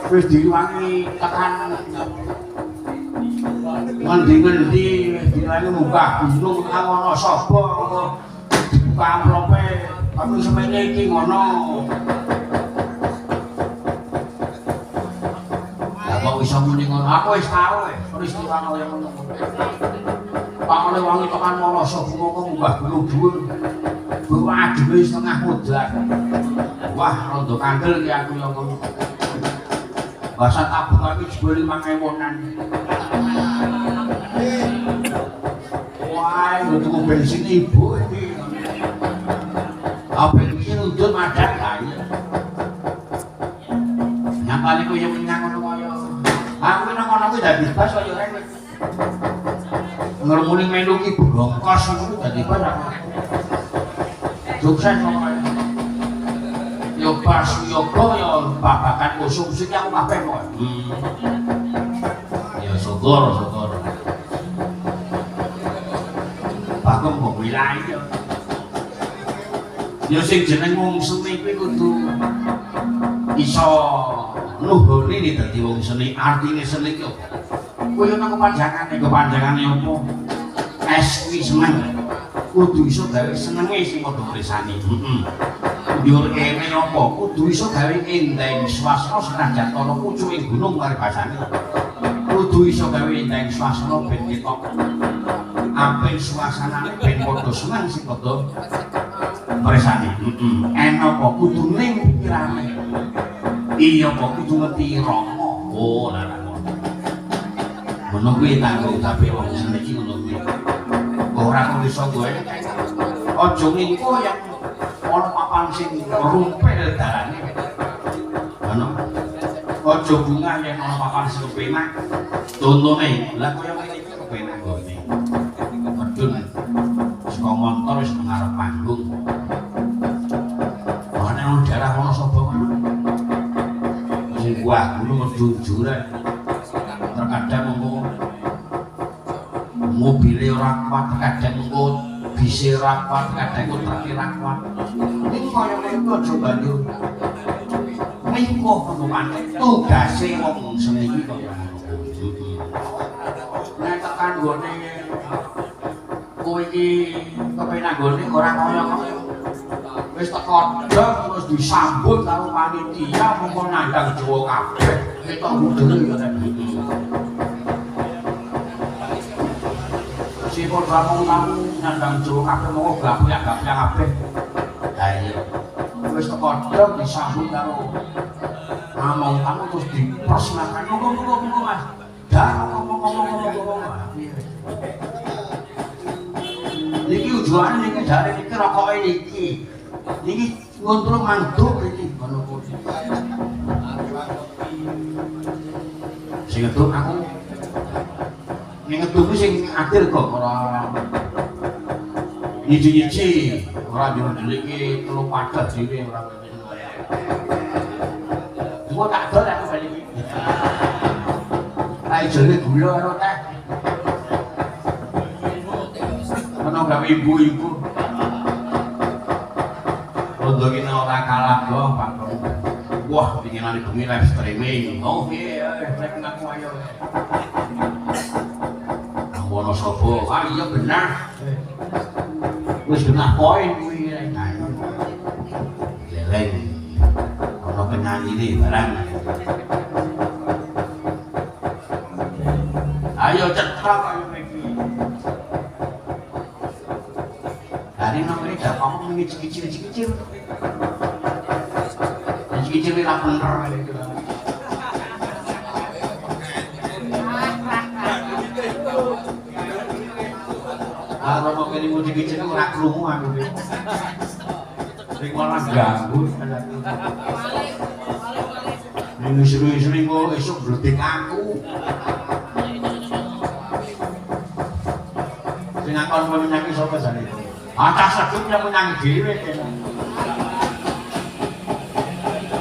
Wis diwangi tekan ngendi-ngendi diwangi munggah gunung ana sapa dibuka amplope tapi semene iki ngono. Lah kok iso muni ngono? Aku wis tau peristiwa kaya ngono. Pangane wangi tekan Monasa bunga munggah gunung dhuwur. Bawa ademe setengah modar. Wah, rondo kandel ki aku yo ngono. Bahasa tabung lagi jebol 5.000-an. Wah, itu bensin ibu ini. Apa ini nunjuk madak kaya. Nyatane koyo menyang ngono kaya. Aku nang ngono kuwi dadi bas kaya rene. Ngermuni melu ki brongkos ngono dadi bas aku. Sukses kok. Yo pas yo kok yo babakan konsumsi aku kabeh kok. Ya syukur. Bagong kok wilahe yo. Ya sing jeneng wong seni kuwi kudu iso nuhoni dadi wong seni. Artine seni ki kuwi nang kepanjangane opo? Es kuwi seneng. Kudu iso gawe senenge sing padha mresani. Yo kene apa kudu iso gawe endeng swasana senajan ana pucuking gunung karo basane. Kudu iso gawe endeng swasana ben ketok apik suasanane ben padha seneng sing padha mresani. Enak apa kudu ning pikirane. Iya apa kudu ngerti rama. Oh lah ngono kuwi tanggung tapi wong seni iki ngono kuwi. Ora kok iso kowe. Aja ngingko yang ana papan sing rumpel dalane. Ana. Aja bunga yen ana papan sing penak. Contone, lah kaya ngene iki kepenak gone. Medun saka montor wis ngarep panggung. Ana wah gunung jujuran terkadang mengko mobilnya orang kuat terkadang mengko bisa rapat kadang kok terkira kuat ini kaya itu aja banjur mingguh penuhan tugasnya ngomong sendiri kok nah tekan gone kowe iki kepenak gone ora kaya wis teko terus disambut karo panitia mengko nandang Jawa kabeh ketok budhe ya sipun tamu-tamu nandang Jawa kabeh mengko gapyak kabeh ha iya wis teko disambut karo ngomong tamu terus dipersembahkan monggo Mas dah ngomong niki tujuane niki jare niki rokoke niki ngontrol manduk iki ngono kuwi sing ngetuk aku ning ngetuk sing akhir kok ora nyiji-nyiji ora ndeliki telu padat dhewe ora engko tak dol aku bali iki ae jane gula karo teh ana gawe ibu-ibu untuk ini orang kalah loh Pak. Wah, pinginan bengi live streaming. Oh iya, saya ngaku ayo. Nang Wonosobo, iya benar. Wis genah poin kuwi. Leleng. Ono penyanyi iki barang. Ayo cetrok ayo iki. Dari nomor ini dah kamu mengicil-cicil cicil lah bener kalau mau kini mau dikicil itu nggak kerungu aku ini malah ganggu ini sering-sering kok esok berdek aku sing akon menyanyi sapa jane acah sedut yang menyanyi dhewe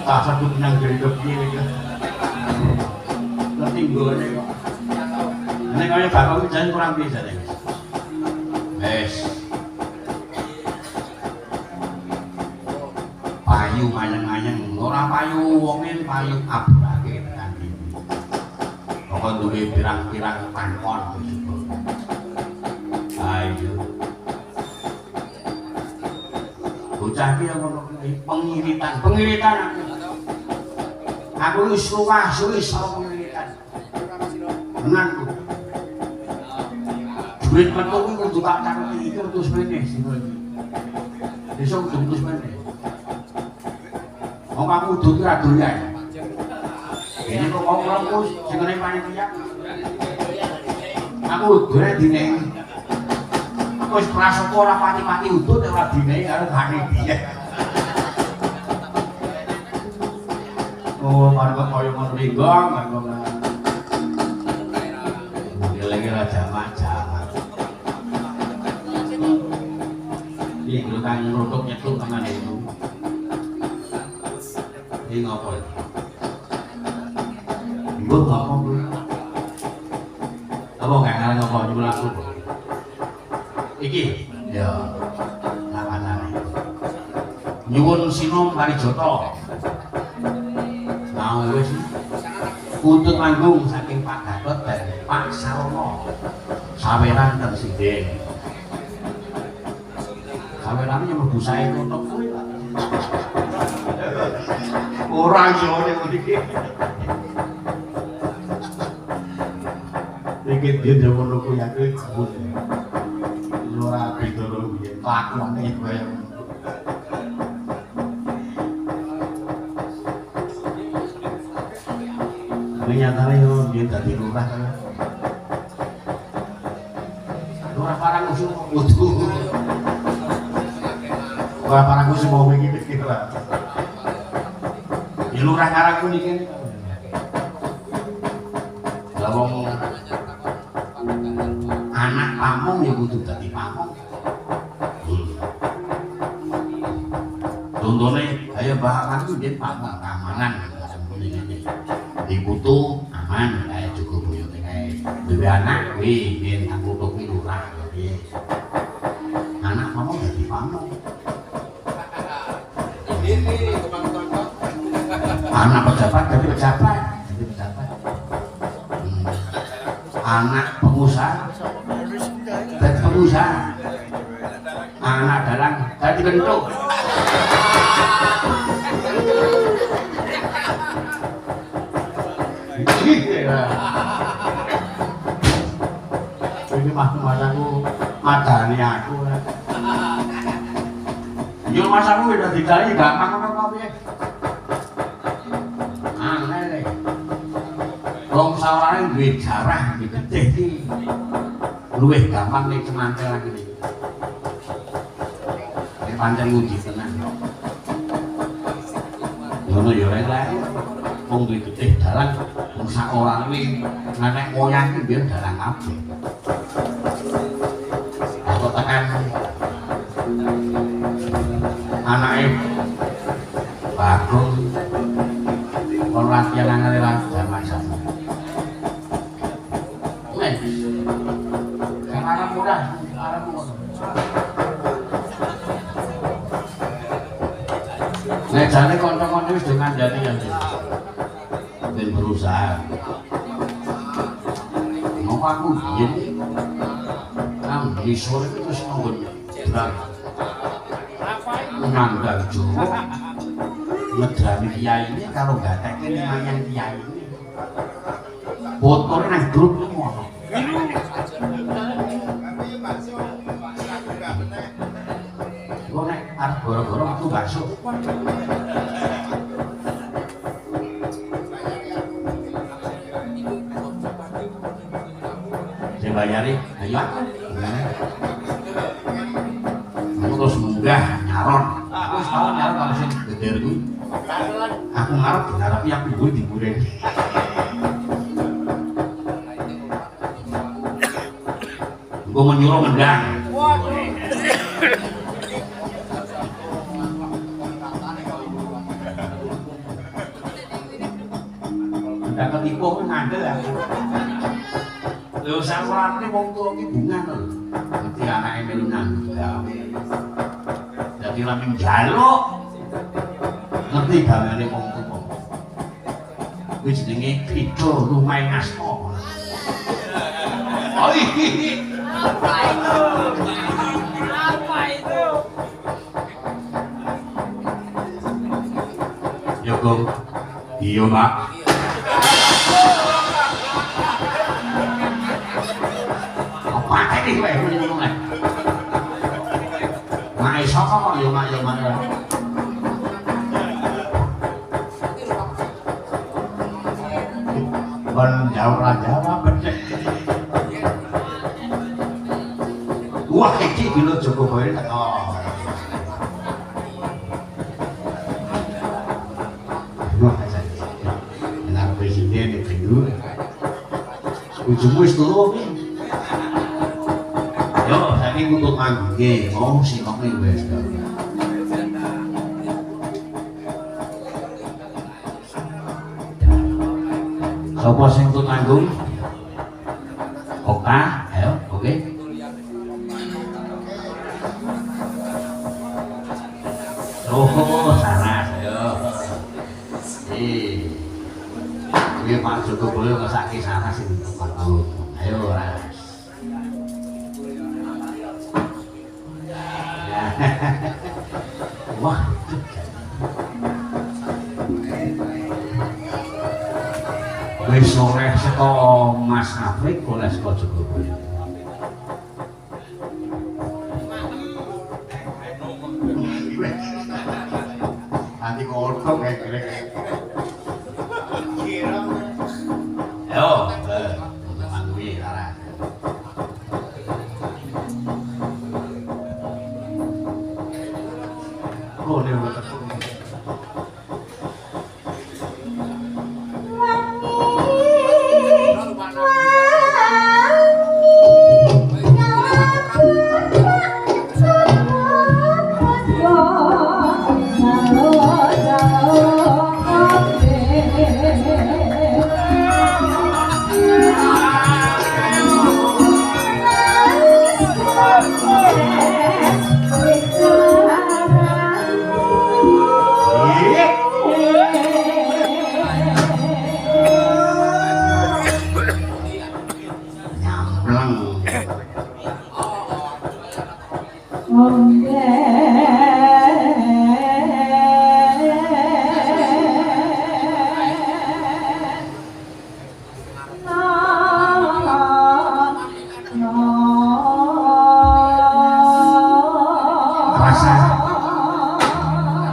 tak sedut menyanyi dhewe piye iki ngerti nggone kok nek kaya bakal jan kurang piye jane wes payu mayang-mayang ora payu wonge payu abrake tekan iki kok duwe pirang-pirang pangkon ayo bocah iki ngono pengiritan aku wis luwah suwis sama pengiritan menanku duit metu kuwi kudu tak cakupi iki terus meneh sing iki besok terus meneh wong aku kudu ora doyan ini kok ngomongku sing ngene panitia aku dure dine wis prasaja ora pati-pati utut ora dine karo gane piye. Oh, margo koyo ngono linggong, margo. Gila-gila jaman-jaman. Iki lho kang nutuk nyetuk tenan iki. Iki ngopo iki? Mbok ngopo kuwi? Apa gak ngarang ngopo nyuwun aku? Iki ya lawanane nyuwun sinom kari joto mau wis untuk manggung saking Pak Gatot dan Pak Sarono saweran ten Sinden saweran yang mlebu sae nutuk kuwi ora yo nek iki iki dia ngono kuwi aku kabut ora beda lho piye lakone kaya nyatane yo dia dadi lurah kan ora parang usul kudu ora parang usul mau iki pikir lah ya lurah karangku niki lha wong anak pamong ya kudu dadi pamong contohnya ayo bahakan itu dia pamong keamanan ngene putu aman kae cukup boyote kae duwe anak kuwi yen kang putu kuwi lurah piye anak kamu dadi pamong anak pejabat dadi pejabat anak pengusaha dadi pengusaha anak dalang dadi bentuk ini mas-masaku madani aku yo masaku udah dicari gampang apa piye aneh wong sawarane duwe jarah iki gedhe iki luwih gampang nek cemantel lagi iki nek pancen nguji tenan ngono yo lek wong duwe gedhe dalan wong sak ora kuwi nek moyang iki biyen dalan kabeh aku tekan anake Bagong kon latihan angel latihan sama wes sekarang mudah sekarang mudah nek jane kanca-kanca wis do ngandani ya ben berusaha mau aku biyen nang isor itu terus nggon berang nanggal Jawa ngedrami kiai ini kalau nggak tekin lumayan kiai ini botolnya nang grup itu ngono gue nek arep goro-goro aku bakso saya bayari ayo aku terus munggah nyaron aku setahun nyaron kalau sih geder gue aku ngarep tapi aku gue digoreng gue menyuruh mendang mendang ketipu aku ngandel ya lho sakurane wong tuwa iki bungan lho dadi anake melu nanggal dadi ramen njaluk ngerti gaweane wong tuwa kuwi jenenge Kridha Lumaing Asma apa itu yo Gong iya Pak ini wae ngono ae. Mak iso kok yo mak. Kon jawab bedhek. Wah iki dino Joko Boyo teko. Wah ajane. Lah presiden itu. Ujung wis turu iki. Ini untuk manggung, mau sih ngomong wes. Sopo sing untuk manggung? Oka, ayo, oke. Oh, salah, ayo. Ini Pak Joko Boyo kesaki salah sih untuk manggung. Ayo, Ras. Wah, wis sore saka Mas Afrik oleh saka Joko Boyo. Nanti kodok kayak kira. Yo, untuk manggung Lara. Oh, ini udah tertutup.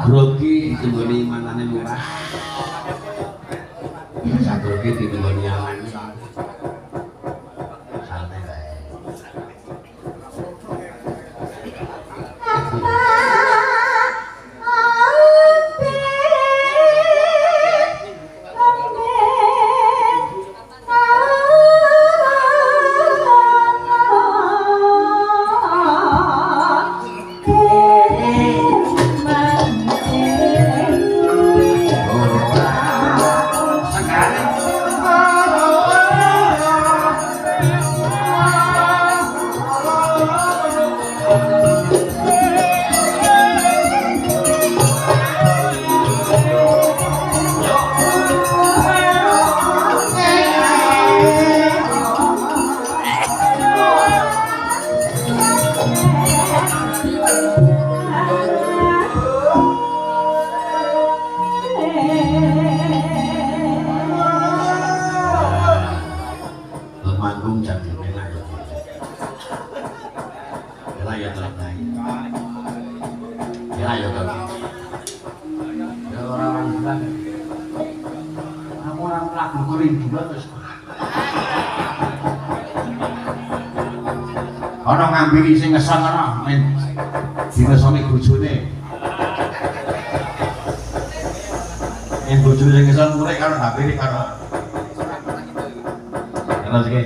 grogi ditunggoni manane lurah. Biasa grogi ditunggoni amane. Santai bae. Ana ngambiri sing ngesang ana men diresoni bojone. Yen bojone sing ngesang murek karo ngambiri karo. Terus iki.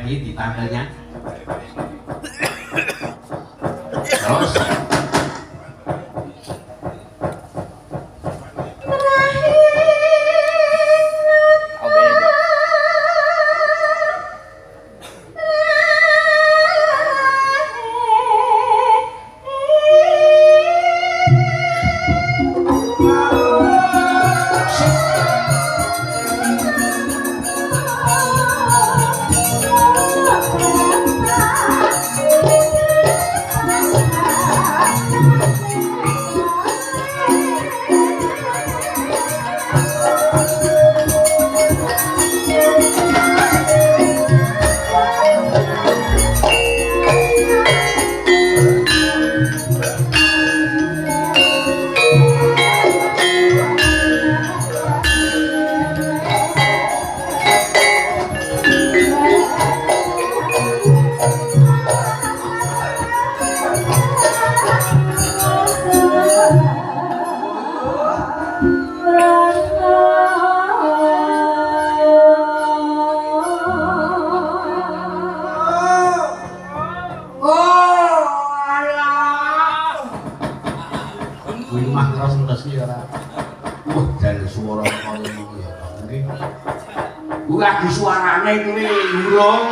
Ditampilnya terus lagi suarane kuwi urung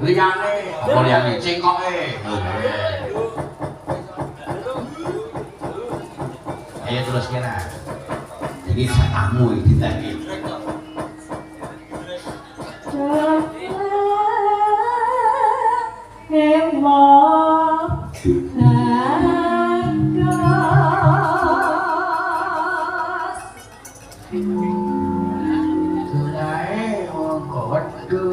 liyane apa liyane cengkoke ayo terus kira iki satamu iki diteki Tulae mongko wedhu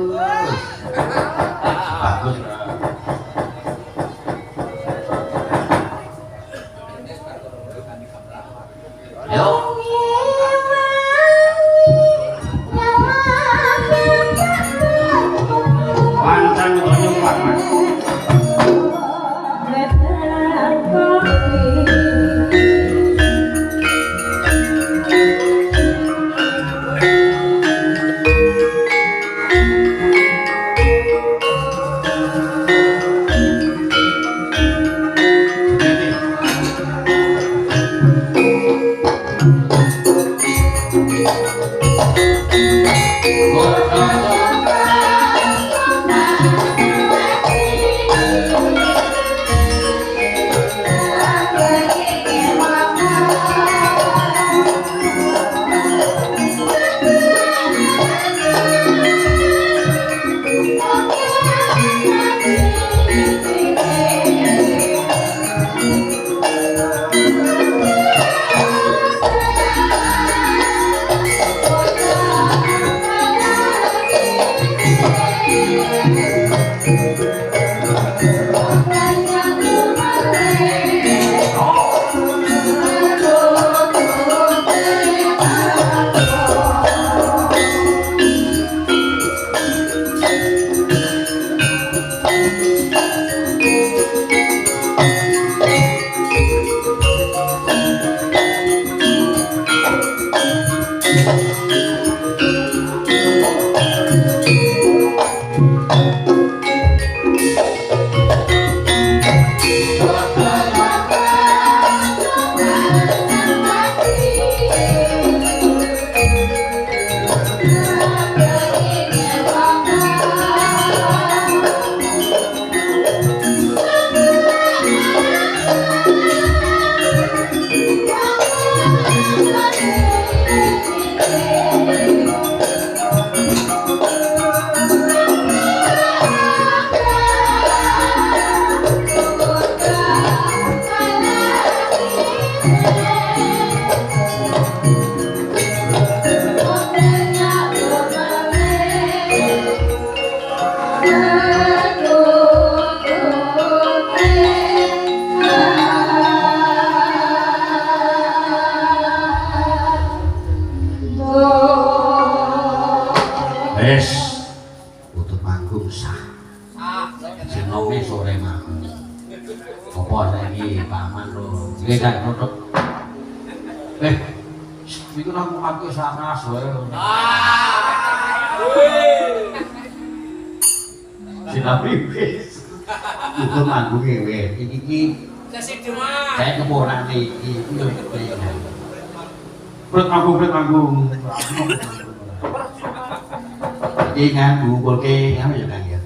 Ingat ngumpulke apa ya Kang ya.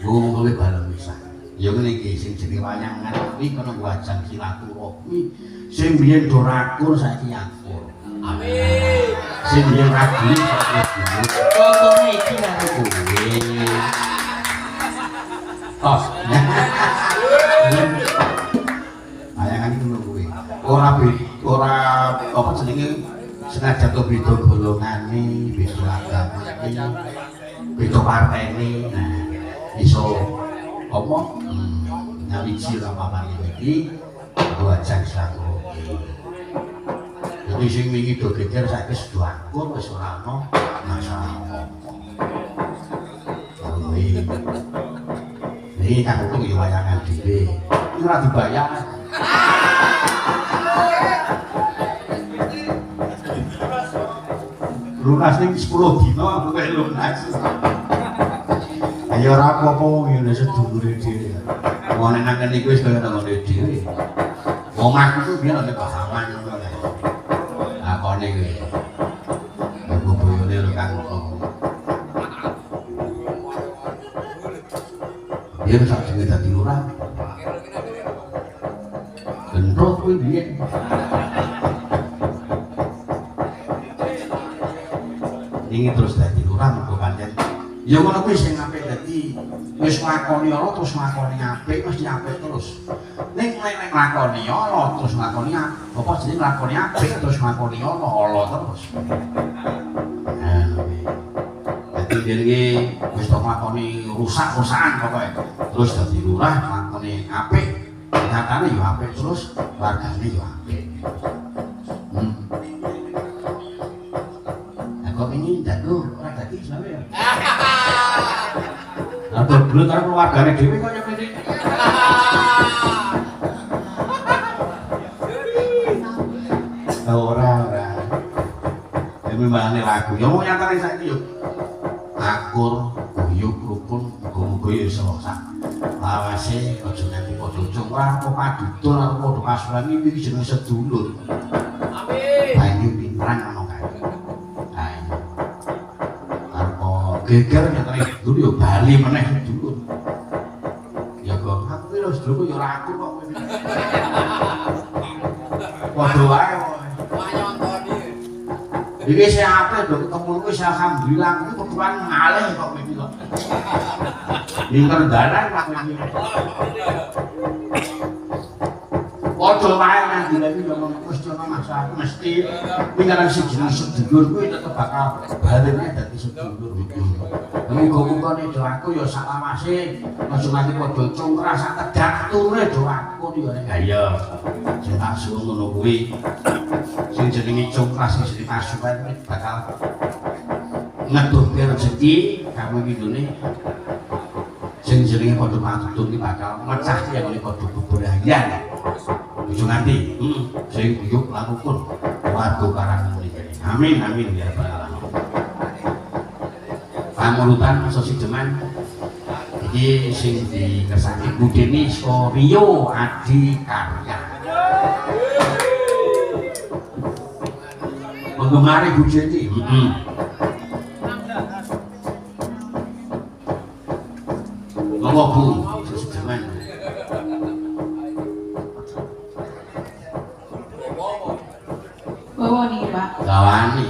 Ngumpulke bareng bisa. Ya ngene iki sing jenenge wayangan kuwi kono wajang silaturahmi. Sing biyen do rakur saiki akur. Amin. Sing biyen ragu saiki dulu. Contone iki karo kowe. Tos. Wayangan iki ngono kuwi. Ora apa jenenge senajan to beda golongane, beda agamane, beda partene, nah iso apa nyawiji ramamane iki wajah silaturahmi. Jadi sing wingi do geger saiki sedo akur wis ora ana masalah. Ini kan itu ya wayangan dhewe. Iki ora dibayar. Lunas ning 10 dina kowe lunas. Ayo ora apa-apa ngene sedulure dhewe. Wong nek ngene iki wis kaya ngene dhewe. Wong aku ku biyen ana pahaman ngono lho. Akone kuwi. Aku boyone lho Kang. Dia sak jenenge dadi lurah. Bentrok kuwi biyen. Ingin terus dadi lurah mergo pancen ya ngono kuwi sing apik dadi wis nglakoni ala terus nglakoni apik mesti apik terus ning nek nglakoni ala terus nglakoni apa jenenge nglakoni apik terus nglakoni ala terus dadi dene wis tok nglakoni rusak-rusakan pokoke terus dadi lurah nglakoni apik nyatane yo apik terus wargane yo apik. Ini jago ora dadi sampe ya. Lah belum karo keluargane dhewe kok ya ngene. Ora. Demi mbane lagu. Ya mau nyatane saiki yo. Akur, guyub, rukun, muga-muga ya iso sak. Lawase aja nganti padha cung ora apa padudul ora padha kasuran iki jeneng sedulur. Amin. Banyu pintrang ana kae. Geger nyatane dulu ya bali meneh dulu. Ya kok aku lho sedulurku ya ora aku kok. Padha wae. Wah nyontoni. Iki sing apik lho ketemu kuwi alhamdulillah kuwi ketuan ngalih kok iki kok. Ningker dalan Pak iki. Padha wae nang dileki yo mesti ana masalah mesti pikiran siji sedulur kuwi tetep bakal balene dadi sedulur. Muga-muga nek doaku ya salawase aja nganti padha cungkrah sak tedak turune doaku ya nek iya. Sing tak suwun ngono kuwi. Sing jenenge cungkrah sing dipasukan bakal ngeduhke rezeki kamu iki ngene. Sing jenenge padha patutun iki bakal mecah ya ngene padha bebrayan. Aja nganti sing guyub lan rukun warga karang mriki. Amin amin ya rabbal alamin. Pamurutan sosideman iki sing dikersake Budeni Soryo Adi Karya. Penggemar Budeni. Monggo Bu sosideman. Bawa nih Pak. Gawani.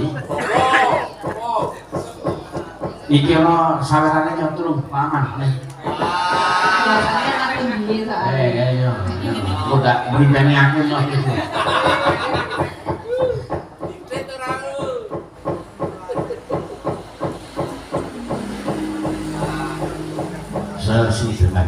Iki ana sawerane nyontru paman nih. Biasanya aku tinggi soalnya. Iya. Udah mripene aku mah iki. Sosideman.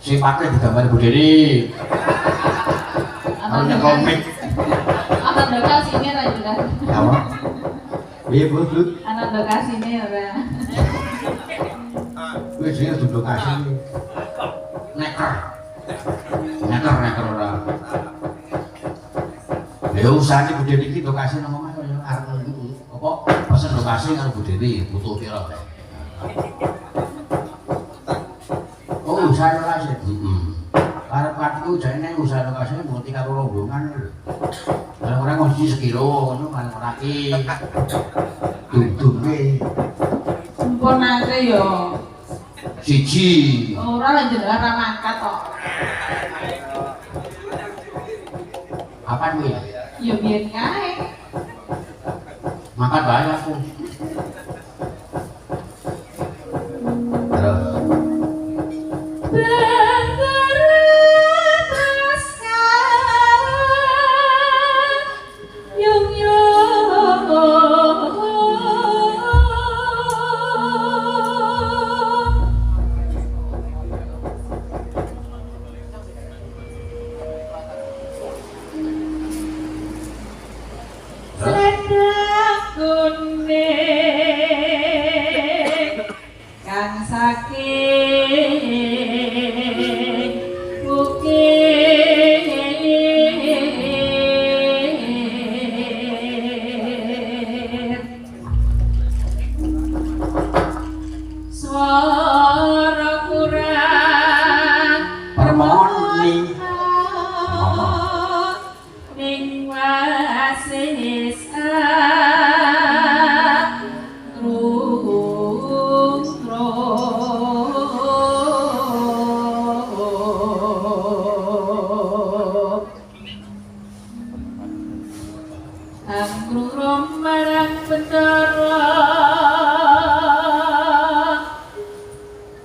Sifatnya digambar Budeni. Ana komik. Ana lokasine ra jelas. Apa? Piye, Bu? Ana lokasine ora. Wis ya lokasi. Neker. Neker ora. Ya usahane Budeni iki lokasi nang omah kaya arep apa? Pesen lokasi karo Budeni butuh pira, Pak? Usaha lokasi. Karep-karepku jane usaha lokasi mesti karo rombongan lho. Ora mesti sekilo ngono kan meraki. Dudune. Sempurnake yo. Siji. Ora lan jenengan ra mangkat kok. Apaan kuwi? Yo biyen kae. Mangkat bae aku. Terus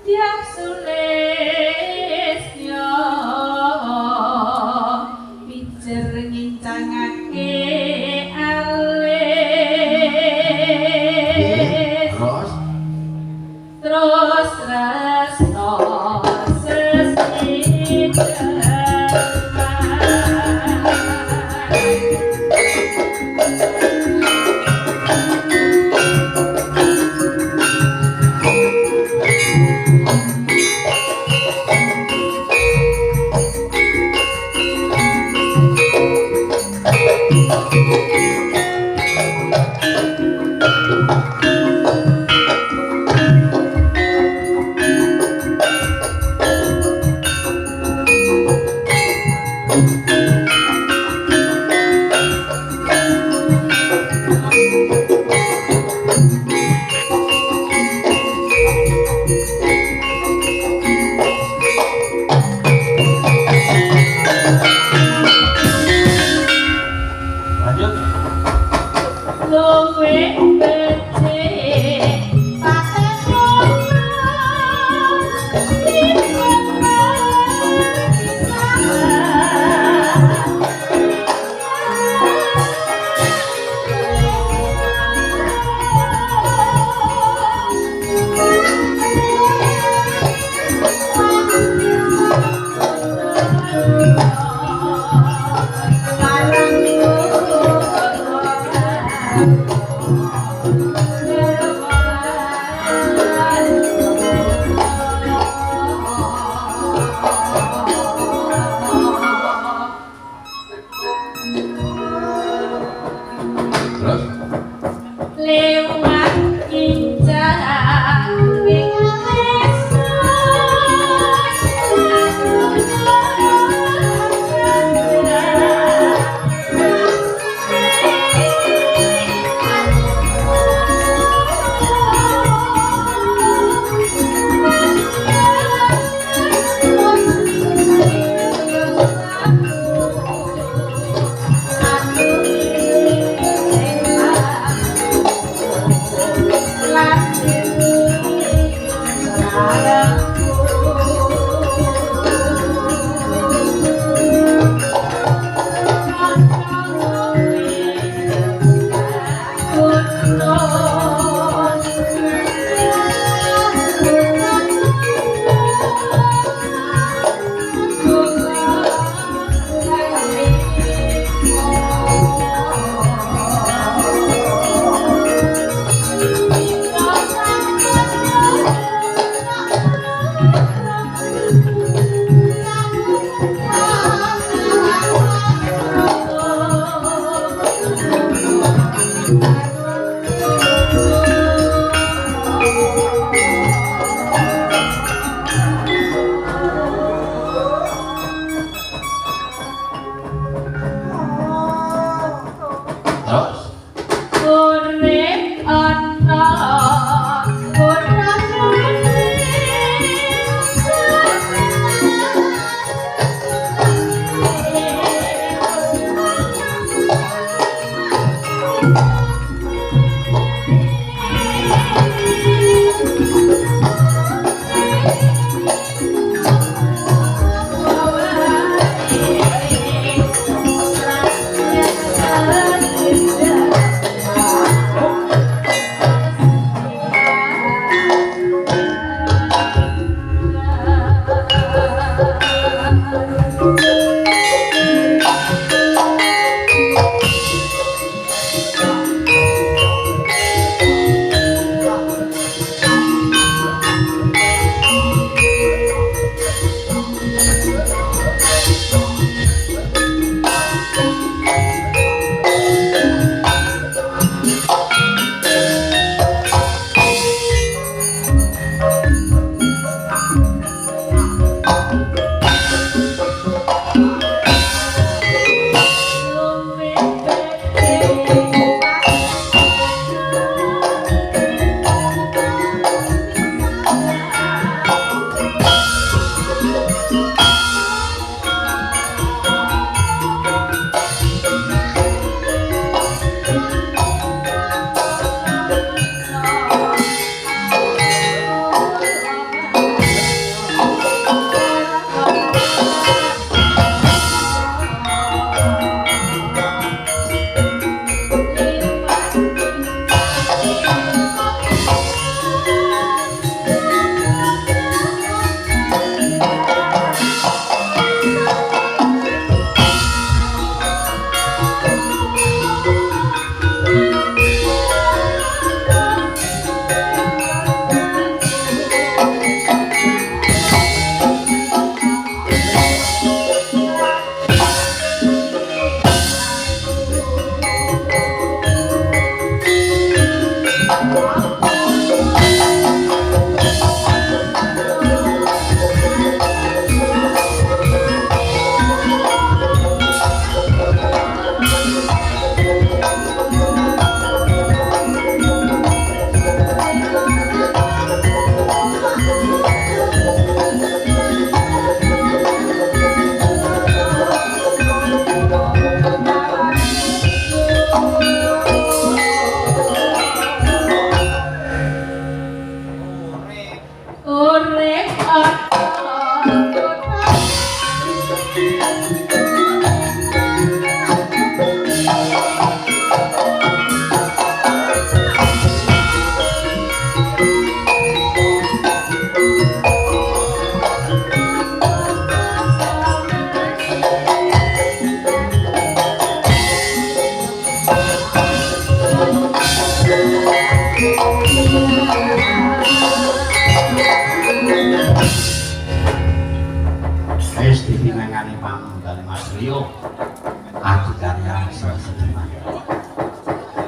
Tiang sulisnya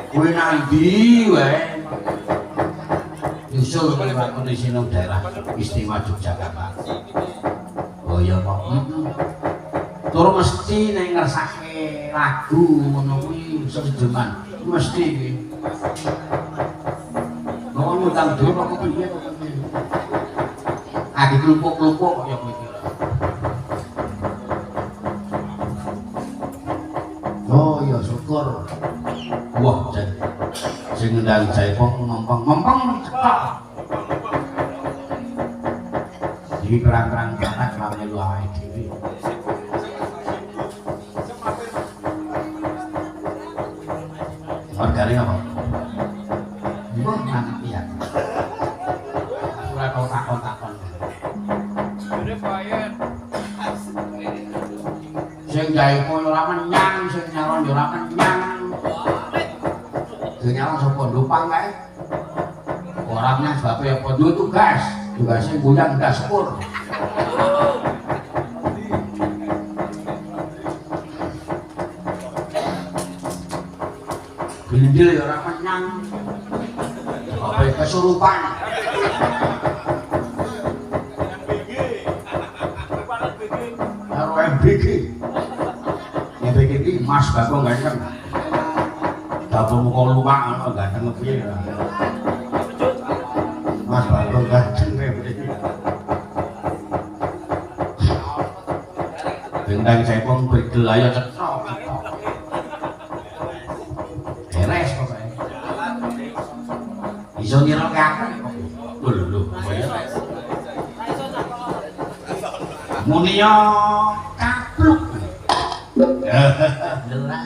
Kuwi nandi wae. Nyusul lakone sinau daerah istimewa Yogyakarta. Oh ya kok. Tur mesti ning ngersake lagu ngono kuwi sejeman. Mesti iki. Ngono utang dhewe kok piye kok. Agi klumpuk-klumpuk kok ya kuwi. Oh ya syukur. Wah, sing ndang Jaipong ngempeng cetok. Iki kerang-kerang katak lan lu awake dhewe. Hargane apa? Mbah nang piye? Ora tau takon-takon. Jare bayar. Sing Jaipong ora menyang, sing nyaron ora menyang. Nyala sapa ndupang kae. Orangnya sebabnya apa duwe tugas. Tugasnya guyang ndas sepur. Bindil ya ora menyang. Apa kesurupan. Karo MBG. MBG iki Mas Bagong ganteng. Bapak muka lumak ana ganteng piye ya. Mas Bagong ganteng piye. Bentang Jaipong bergelaya cetok. Beres pokoke. Iso ngira aku. Lho, Munia kapluk. Lha.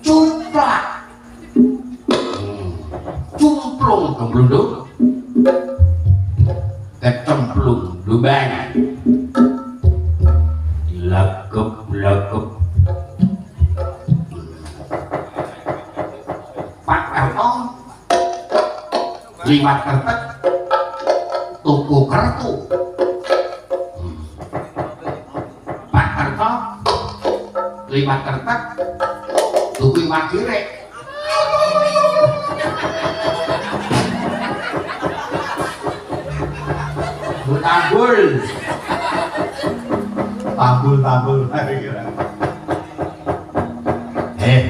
Cumplak. Cumplung gemblundung. Kecemplung lubang. liwat kertek tuku kertu Pak Kerto liwat kertek tuku iwak girek Tambul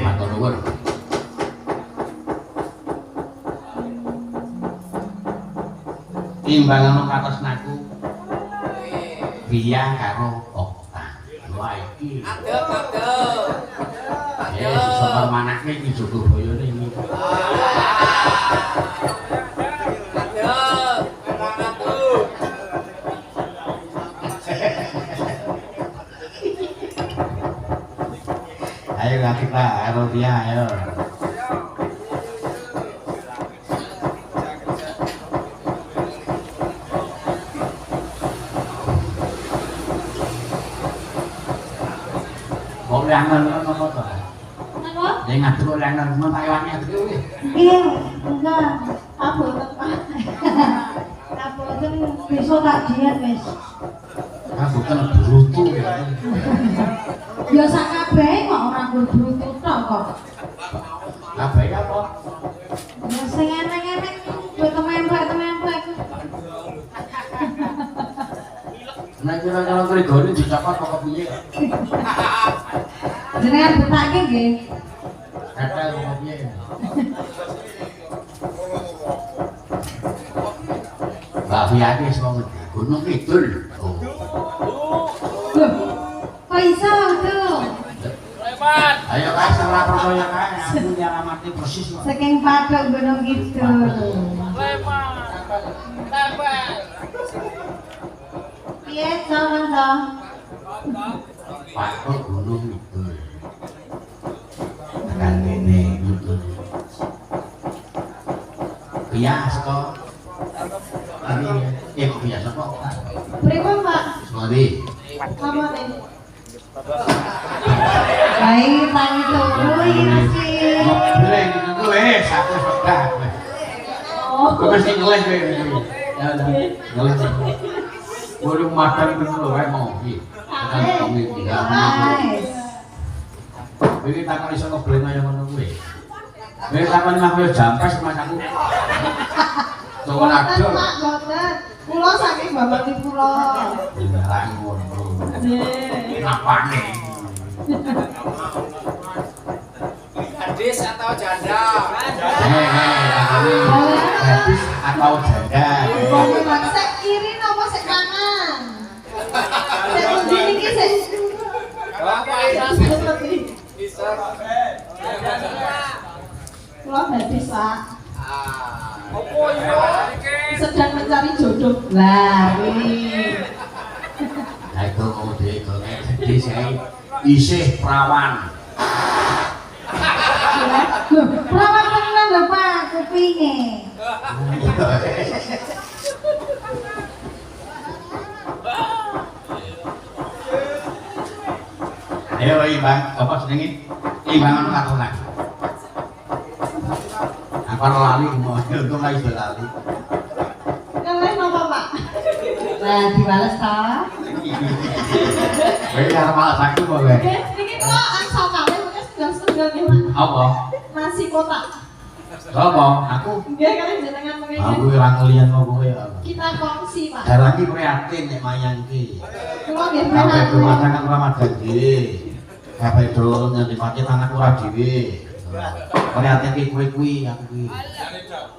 matur nuwun timbangan katos naku biang karo oktan wah iki sesama manaknya ini jodoh boyone ini ayo lah kita ayo dia ayo mau langan apa to Apa? dia ngatur langan mau Taiwannya tuh Iya, enggak. Apa tepat? Apa itu besok tak diet wis. bukan brutu ya Ya sak kabeh kok ora brutu tok kok. apa ya apa Ya sing enek-enek kuwi temempek. nah kira-kira Gregori dicopot apa piye Jenengan betake nggih. kata apa piye Mbak Fiati wong Gunung Kidul oh Loh, kok iso tuh? ayo kae ora percaya kae aku nyalamati persis kok Saking Patok Gunung Kidul. Piye to, Patok Gunung Kidul kan kene gitu biasa kok ini biasa kok Pripun, Pak? sorry Apa nih? Baik, tangi turu iki masih. Boleh gitu wes aku sudah Oh, kok mesti ngeleh kowe ya udah ngeleh boleh makan dulu wae mau iki kan kami tidak guys. ini takon iso ngebleng ayo ngono kuwi kowe takon mah kowe jampes mas aku coba Boten, adol Pak, boten. Kula saking bapakipun kula. beneran ngono Nggih. napane Gadis atau janda? habis atau janda Wong sek kiri napa sek kanan? Sek pundi niki sek Bapak bisa. kula badhe Pak. Opo yo? Sedang mencari jodoh. Lah, ini. nah itu mau jadi saya isih perawan Loh, perawan tenan lho Pak, kupinge. ayo Bang, apa jenenge? Imbangan katonan. Apa lali mau untung lagi lali. Ngelih napa Pak? Lah dibales ta? Kowe arep malah sakit kok kowe. Nggih, niki kula angsa kawin mengke sedang-sedang nggih Pak. Apa? Nasi kotak. Apa? Aku Nggih kalian jenengan mengke. aku ora ngelian kok kowe. Kita kongsi Pak. Dalan iki prihatin nek mayang iki. Kula nggih Kabeh prihatin. rumah tangga Ramadan dhewe. Kabeh do nyanti pacet anakku ora dhewe. Prihatin iki kowe kuwi aku kuwi.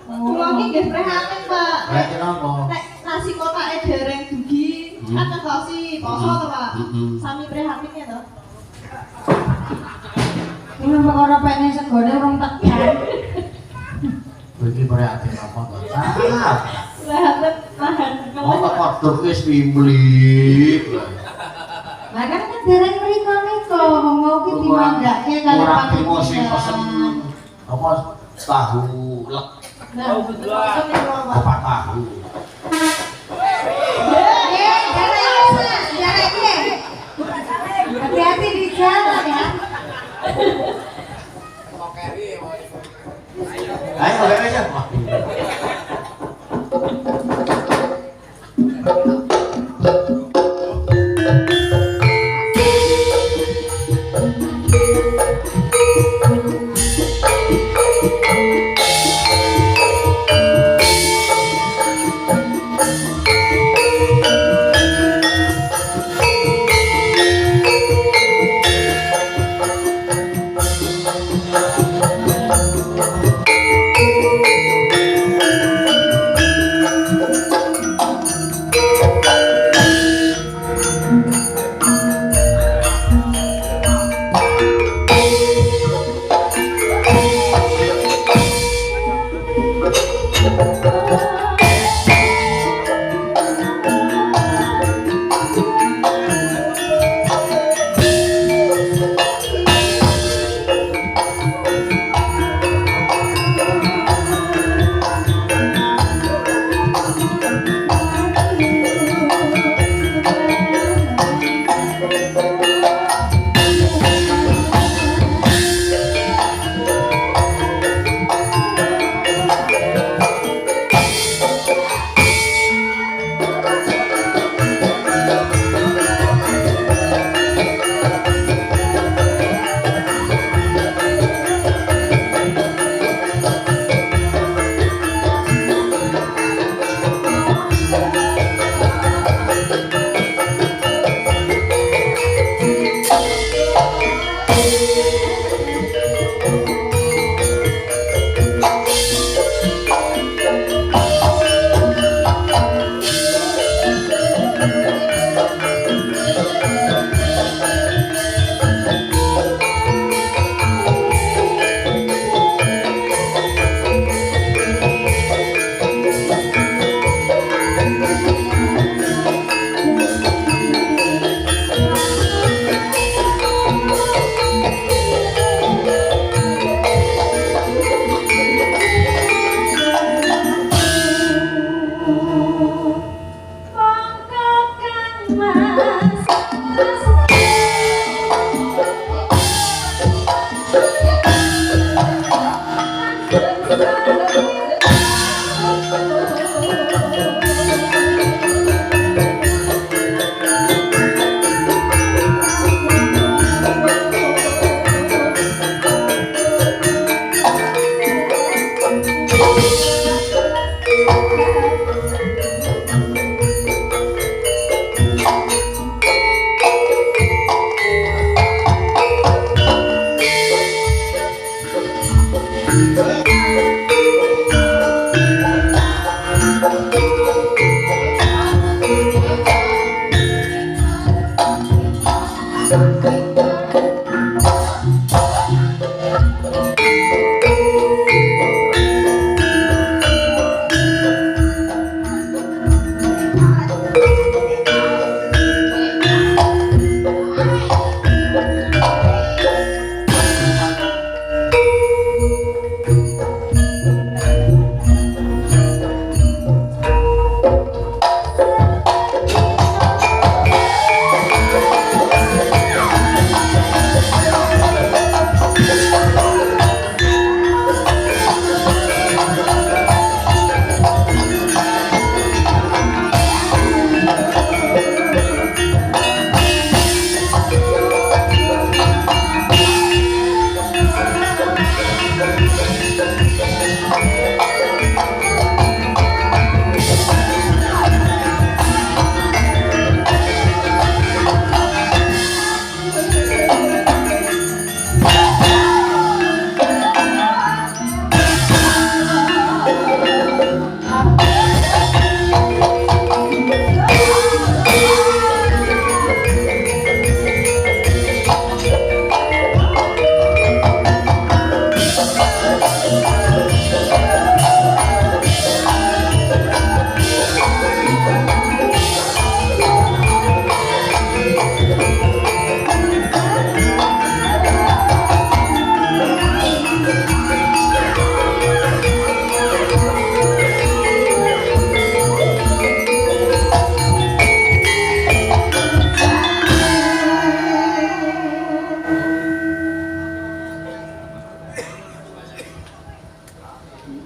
Kula iki nggih prihatin Pak. Prihatin apa? Nek nasi kotake dereng dugi, kan kosi poso to Pak. Sami prihatin ya to. Ini perkara pengen segone urung tekan. Kowe iki prihatin apa to? Prihatin nahan. Apa kodok wis pimblik. Lah kan dereng mriko nika, wong mau ki dimandake kali kurang Pak. emosi pesen apa tahu lek Nah, boten niku Pak. apa tahu. Hati-hati di jalan ya. Mau carry mau. Ayo beres ya.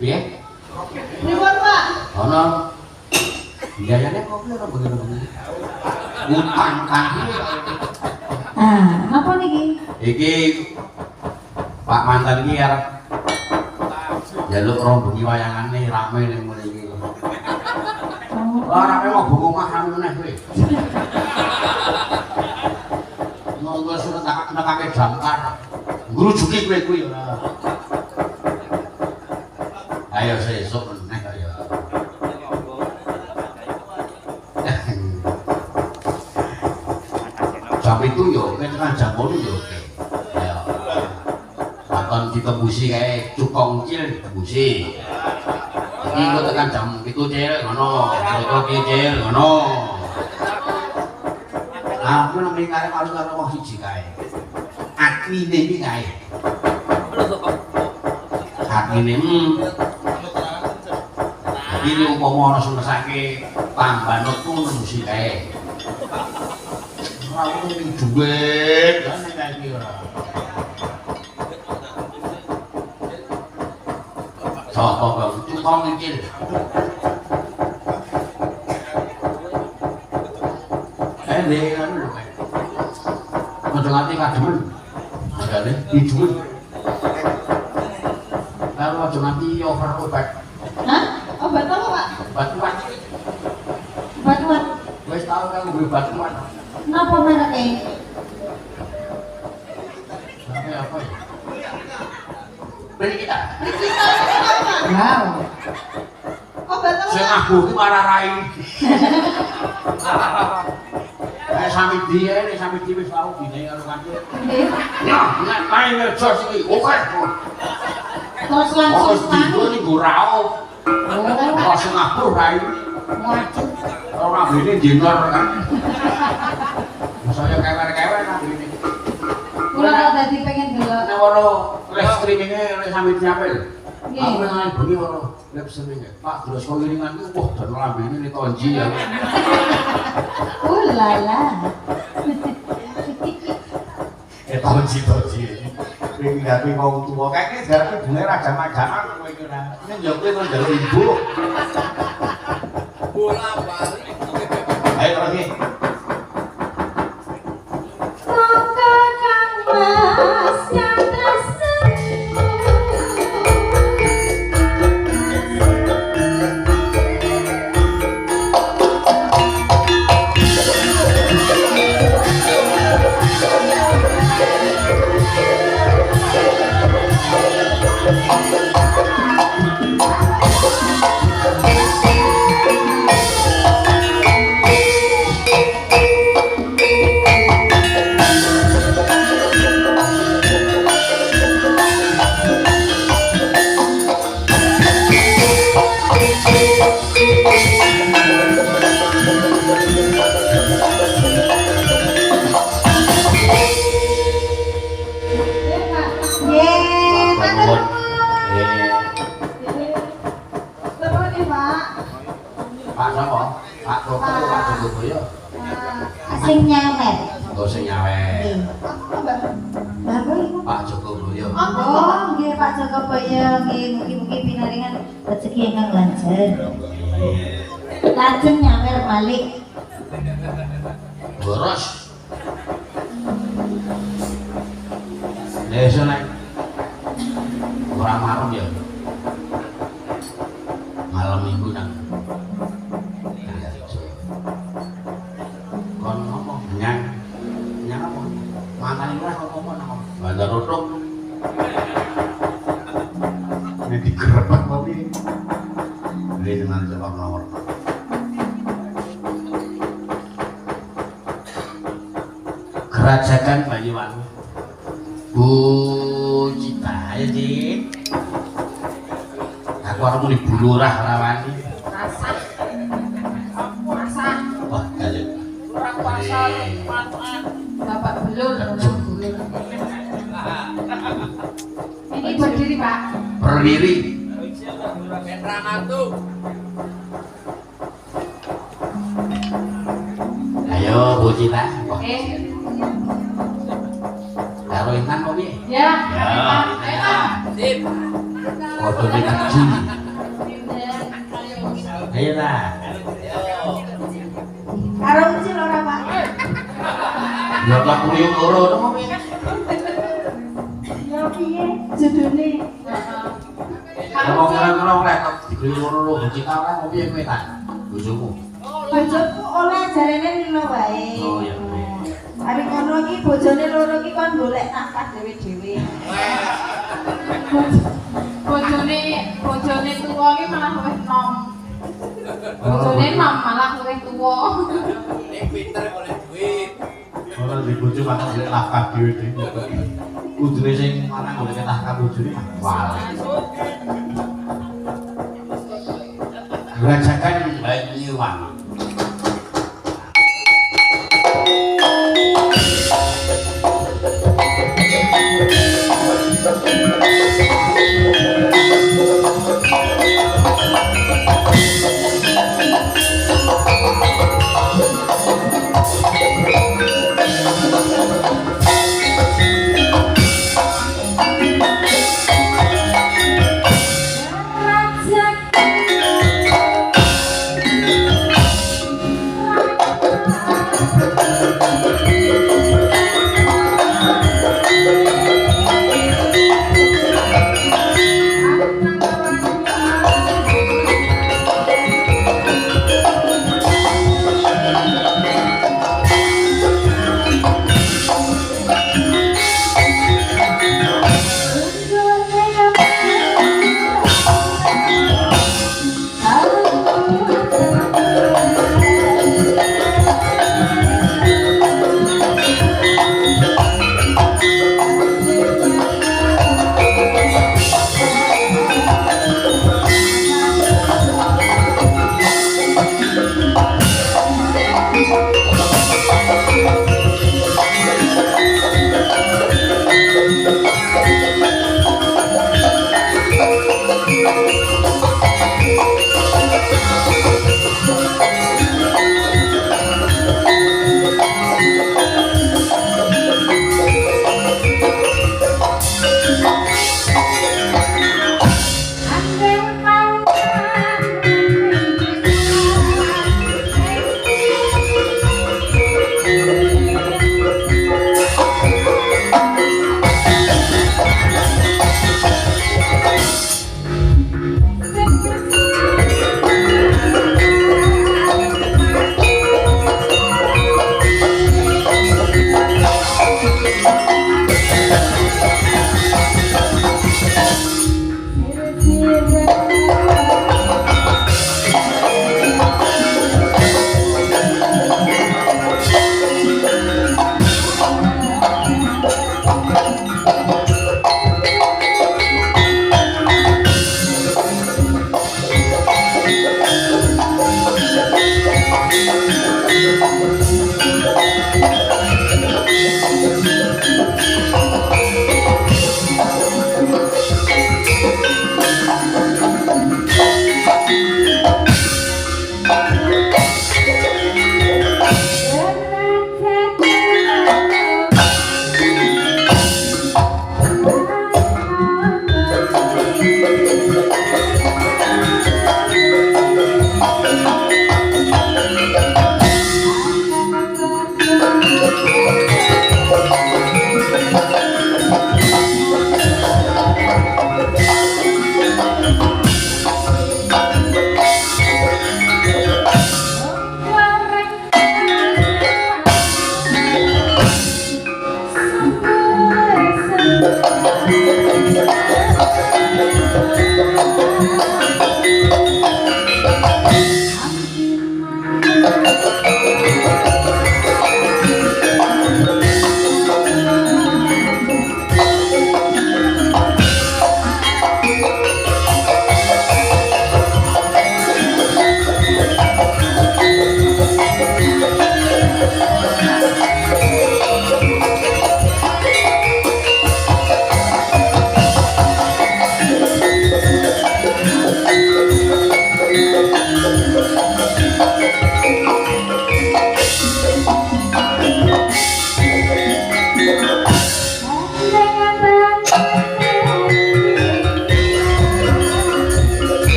Piye? Pripun, Pak? Ono biayane kok ora begini-begini. Utang kaki. Ah, napa niki? Iki Pak mantan iki arep njaluk rombongi wayangane rame ning ngene iki. Ora rame mau bongong mah rame meneh kowe. Monggo surat nekake damkar. Ngrujuki kowe kuwi ora. Ayo sesuk meneh kok ya. Jam itu yo, kan jam 8 yo. Ya. Akan ditembusi kae cukong cil ditembusi. Iki kok tekan jam 7 cil ngono, kok ki cil ngono. Aku nang mrikare karo wong siji kae. Akine iki kae. Akine ini umpama ana sing mesake pambanut ku nembusi kae. Ora ono ning dhuwit, kan nek iki ora. Sapa kok tukang iki? Dek kan lho. Aja nganti kademen. Jane dijuwet. Karo aja nganti over obat. Hah? Obat apa, Pak? Batuan. Batuan. Wis tau kan ngombe batuan. Napa mereknya? Sampai apa ya? Beli kita. Wow. Obat apa? Sing aku ki marah rai. Sami dia, sami dia wis tau dine karo kanca. Nggih. Ya, nek main ngejos iki, oke. Terus langsung Wis digo ning raup. Oh, Sing aku rai. waduh. Ora bene jenor kan. Saya kewer-kewer nang ngene. Kula kok dadi pengen delok. Nek ora live streaming-e oleh sami diapel. Nggih. Aku nang bengi ora live streaming. Pak terus kok ngiringan ku wah dan lambene ni tonji ya. Lala. Tonji. Pengen gawe wong tuwa kae garap bunga rajam-rajaman kowe iki ora. Nek yo kowe kok njaluk ibu. Bola balik. Ayo terus iki. nyawer. Oh sing nyawer. Nggih. Lah kok iku? Pak Joko Boyo. Oh, nggih Pak Joko Boyo, nggih mugi-mugi pinaringan rezeki ingkang lancar. Lajeng nyawer balik. Boros. Desa nek ora marem ya. Malam minggu nang. Kon ngomong nyang apa? Mangan ora ngomong nang Bandar Rotok. Nek digerebek kok piye? Beli dengan warna-warna. Kerajaan Banyuwangi. Bu Cita ya Cik. Aku harus beli bulurah rawani. Rasah. Rasah. Wah kali. Kurang pasar, manfaat. Bapak belur. Ini berdiri Pak. Berdiri. Keterangan tuh. Ayo Bu Cita. Wah, karo Intan kok piye? Ya. Ya, Sip. foto di kecil. Ayo lah. Karo ucil ora Pak? Ya tak kuyung loro to kok piye? Ya piye judune? Kalau kira-kira oleh tok dikuyung loro Bu Cita ora kok piye kowe tak? Bojomu. Bojoku oleh jarene lilo wae. Oh ya. Ari ngono iki bojone loro iki kon golek nafkah dhewe-dhewe. Bojone tuwa iki malah luwih nom. Bojone nom malah luwih tuwa. Ini pinter oleh duit. Ora di bojo makan golek nafkah dhewe-dhewe. Kudune sing lanang golek nafkah bojone mah wale. Kerajaan Banyuwangi.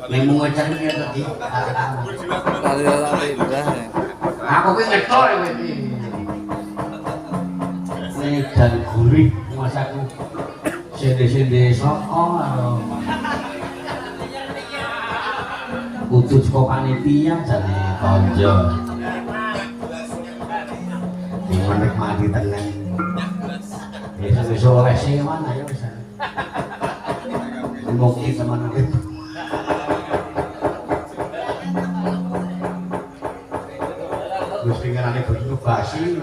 Memang ngejar dia tadi. Lari-lari udah ya. Aku ki ngetol iki. Ini dan gurih masaku. Sende-sende soko karo kudu saka panitia jane kanca. Menikmati tenang. Besok oleh sing mana ya wis. Mungkin teman itu. Terus pinggirane begitu basi.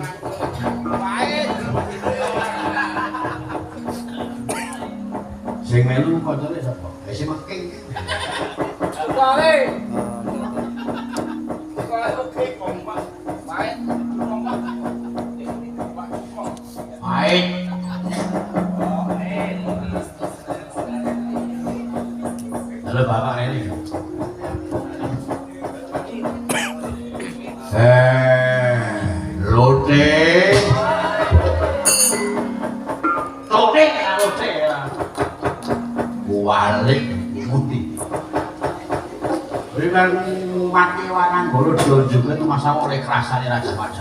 Sing melu kancane sapa? Sing meking. Kale. Kale oke kompak. Baik. Kompak. Baik. Halo Bapak ini. Lote. Lote, lote. Walik putih. Berikan mati wakan bolo juga itu masa oleh kerasanya Raja Majapahit.